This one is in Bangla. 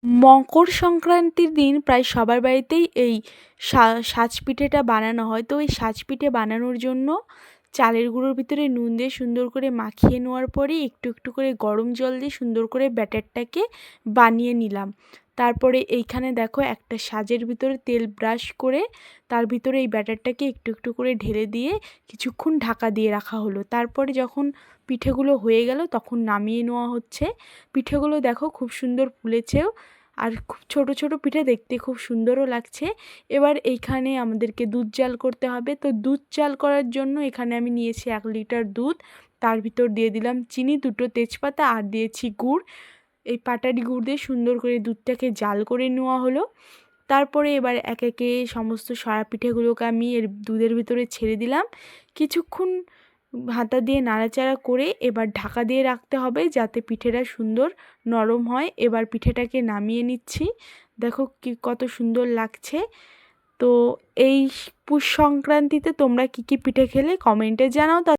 মকর সংক্রান্তির দিন প্রায় সবার বাড়িতেই এই সাজ পিঠেটা বানানো হয়। তো এই সাজ পিঠে বানানোর জন্য চালের গুঁড়োর ভিতরে নুন দিয়ে সুন্দর করে মাখিয়ে নেওয়ার পরে একটু একটু করে গরম জল দিয়ে সুন্দর করে ব্যাটারটাকে বানিয়ে নিলাম। তারপরে এইখানে দেখো একটা সাজের ভিতরে তেল ব্রাশ করে তার ভিতরে এই ব্যাটারটাকে একটু একটু করে ঢেলে দিয়ে কিছুক্ষণ ঢাকা দিয়ে রাখা হলো। তারপরে যখন পিঠেগুলো হয়ে গেল তখন নামিয়ে নেওয়া হচ্ছে। পিঠেগুলো দেখো খুব সুন্দর ফুলেছেও, আর খুব ছোট ছোট পিঠে, দেখতে খুব সুন্দরও লাগছে। এবার এইখানে আমাদেরকে দুধ জাল করতে হবে। তো দুধ জাল করার জন্য এখানে আমি নিয়েছি 1 লিটার দুধ, তার ভিতর দিয়ে দিলাম চিনি, 2টো তেজপাতা আর দিয়েছি গুড়। এই পাটালি গুড় দিয়ে সুন্দর করে দুধটাকে জাল করে নেওয়া হলো। তারপরে এবার একে একে সমস্ত সরা পিঠেগুলোকে আমি এর দুধের ভিতরে ছেড়ে দিলাম। কিছুক্ষণ হাতা দিয়ে নাড়াচাড়া করে এবার ঢাকা দিয়ে রাখতে হবে যাতে পিঠেটা সুন্দর নরম হয়। এবার পিঠেটাকে নামিয়ে নিচ্ছি। দেখো কি কত সুন্দর লাগছে। তো এই পুষ সংক্রান্তিতে তোমরা কী কী পিঠে খেলে কমেন্টে জানাও।